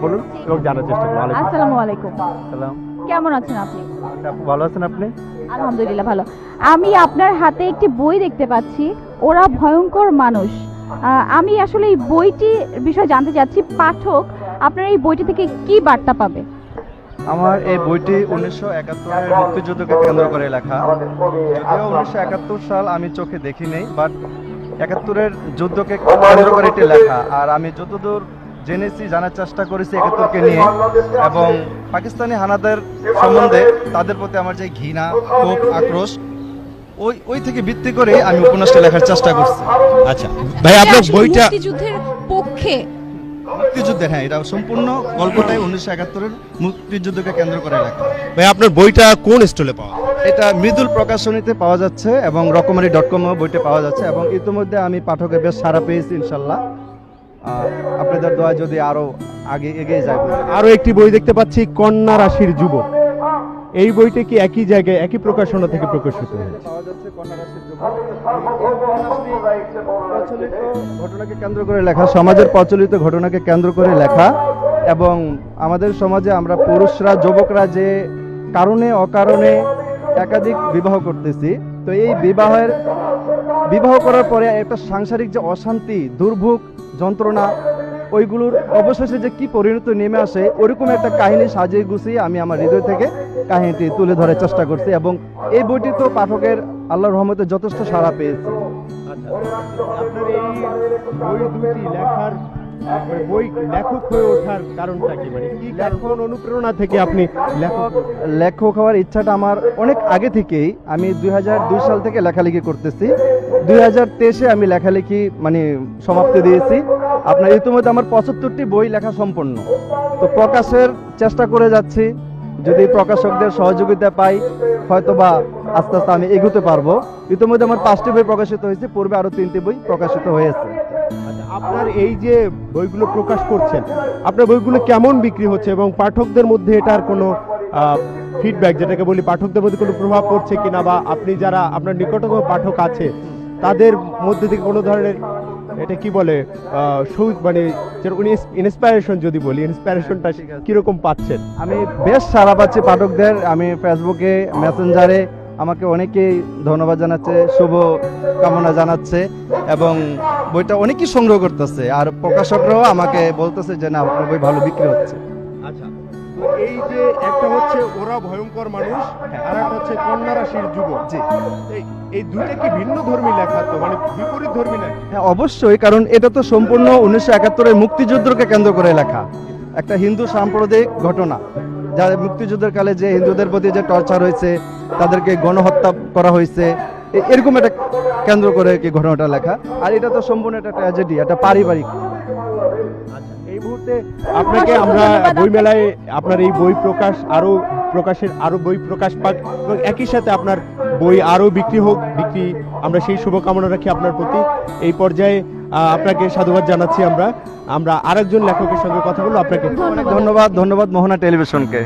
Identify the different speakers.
Speaker 1: বলুন এবং জানার চেষ্টা করুন।
Speaker 2: আসসালামু আলাইকুম।
Speaker 1: সালাম।
Speaker 2: কেমন আছেন আপনি?
Speaker 1: আপু ভালো আছেন আপনি?
Speaker 2: আলহামদুলিল্লাহ ভালো। আমি আপনার হাতে একটি বই দেখতে পাচ্ছি, ওরা ভয়ঙ্কর মানুষ। আমি আসলে এই বইটির বিষয়ে জানতে চাচ্ছি, পাঠক আপনার এই বইটি থেকে কি বার্তা পাবে?
Speaker 3: আমার এই বইটি 1971-এর মুক্তিযুদ্ধকে কেন্দ্র করে লেখা। যদিও 1971 সাল আমি চোখে দেখি নেই, বাট 71-এর যুদ্ধকে কেন্দ্র করে এটি লেখা। আর আমি যতদূর জেনেছি, জানার চেষ্টা করেছি 71-কে নিয়ে, এবং পাকিস্তানি হানাদার সম্বন্ধে তাদের প্রতি আমার যে ঘৃণা, ক্ষোভ, আক্রোশ, ওই থেকে ভিত্তি করে আমি উপন্যাসটা লেখার চেষ্টা করছি।
Speaker 1: আচ্ছা ভাই, আপনার বইটা
Speaker 2: মুক্তিযুদ্ধের পক্ষে?
Speaker 3: মুক্তিযুদ্ধের, হ্যাঁ, এটা সম্পূর্ণ গল্পটাই 1971-এর মুক্তিযুদ্ধকে কেন্দ্র করে লেখা।
Speaker 1: ভাই আপনার বইটা কোন স্টলে পাওয়া যায়?
Speaker 3: এটা মৃদুল প্রকাশনীতে পাওয়া যাচ্ছে এবং রকমারি.com বইটা পাওয়া যাচ্ছে, এবং ইতিমধ্যে আমি পাঠকের বেশ সাড়া পেয়েছি ইনশাল্লাহ। আপনাদের দোয়া যদি আরো আগে এগিয়ে যায়।
Speaker 1: আরো একটি বই দেখতে পাচ্ছি, কন্যা রাশির যুবক। এই বইটা কি একই জায়গায় একই প্রকাশনা থেকে প্রকাশিত হয়েছে?
Speaker 3: পাওয়া যাচ্ছে কন্যা রাশির যুবক। প্রচলিত ঘটনাকে কেন্দ্র করে লেখা, সমাজের প্রচলিত ঘটনাকে কেন্দ্র করে লেখা, এবং আমাদের সমাজে আমরা পুরুষরা, যুবকরা যে কারণে অকারণে একাধিক বিবাহ করতেছি, তো এই বিবাহ করার পরে একটা সাংসারিক যে অশান্তি, দুর্ভোগ, যন্ত্রণা, ওইগুলোর অবশেষে যে কি পরিণত নেমে আসে, ওরকম একটা কাহিনী সাজিয়ে গুছিয়ে আমি আমার হৃদয় থেকে কাহিনীটি তুলে ধরার চেষ্টা করছি, এবং এই বইটি তো পাঠকের আল্লাহর রহমতে যথেষ্ট সাড়া পেয়েছে।
Speaker 1: আপনার এই বই দুটি লেখার বই লেখক হয়ে ওঠার কারণটা কি, মানে কি কোন অনুপ্রেরণা থেকে আপনি
Speaker 3: লেখক হওয়ার ইচ্ছাটা আমার অনেক আগে থেকেই। আমি 2002 সাল থেকে লেখালেখি করতেছি। 2023-এ আমি লেখালেখি মানে সমাপ্তি দিয়েছি। আপনার ইতিমধ্যে আমার 75টি বই লেখা সম্পন্ন, তো প্রকাশের চেষ্টা করে যাচ্ছি। যদি প্রকাশকদের সহযোগিতা পাই, হয়তোবা আস্তে আস্তে আমি এগোতে পারবো। ইতিমধ্যে আমার 5টি বই প্রকাশিত হয়েছে, পূর্বে আরো 3টি বই প্রকাশিত হয়েছে।
Speaker 1: আপনার এই যে বইগুলো প্রকাশ করছেন, আপনার বইগুলো কেমন বিক্রি হচ্ছে এবং পাঠকদের মধ্যে এটার কোনো ফিডব্যাক, যেটাকে বলি, পাঠকদের মধ্যে কোনো প্রভাব পড়ছে কিনা, বা আপনি যারা আপনার নিকটতম পাঠক আছে তাদের মধ্যে থেকে কোনো ধরনের, এটা কি বলে, মানে ইন্সপিরেশন, যদি বলি, ইন্সপিরেশনটা কিরকম পাচ্ছেন?
Speaker 3: আমি বেশ সাড়া পাচ্ছি পাঠকদের। আমি ফেসবুকে, মেসেঞ্জারে আমাকে অনেকেই ধন্যবাদ জানাচ্ছে, শুভ কামনা জানাচ্ছে, এবং বইটা অনেকেই সংগ্রহ করতেছে, আর প্রকাশকরাও আমাকে বলতেছে যে না, আপনার বই ভালো বিক্রি হচ্ছে।
Speaker 1: আচ্ছা, তো এই যে একটা হচ্ছে ওরা ভয়ঙ্কর মানুষ, আর একটা হচ্ছে কন্যা রাশির যুবক,
Speaker 3: জি,
Speaker 1: এই দুইটা কি ভিন্ন ধর্মী লেখা, তো মানে বিপরীত ধর্মী লেখা?
Speaker 3: হ্যাঁ অবশ্যই, কারণ এটা তো সম্পূর্ণ 1971-এর মুক্তিযুদ্ধকে কেন্দ্র করে লেখা একটা হিন্দু সাম্প্রদায়িক ঘটনা, যা মুক্তিযুদ্ধের কালে যে হিন্দুদের প্রতি যে টর্চার হয়েছে, তাদেরকে গণহত্যা করা হয়েছে, এরকম একটা কেন্দ্র করে কি ঘটনাটা লেখা। আর এটা তো সম্পূর্ণ একটা ট্র্যাজেডি, একটা পারিবারিক।
Speaker 1: এই মুহূর্তে আপনাকে আমরা বইমেলায় আপনার এই বই প্রকাশের আরো বই প্রকাশ পাক, এবং একই সাথে আপনার বই আরো বিক্রি হোক, আমরা সেই শুভকামনা রাখি আপনার প্রতি। এই পর্যায়ে আপনাকে সাধুবাদ জানাচ্ছি। আমরা আরেকজন লেখকের সঙ্গে কথা বলবো। আপনাকে
Speaker 3: ধন্যবাদ মোহনা টেলিভিশনকে।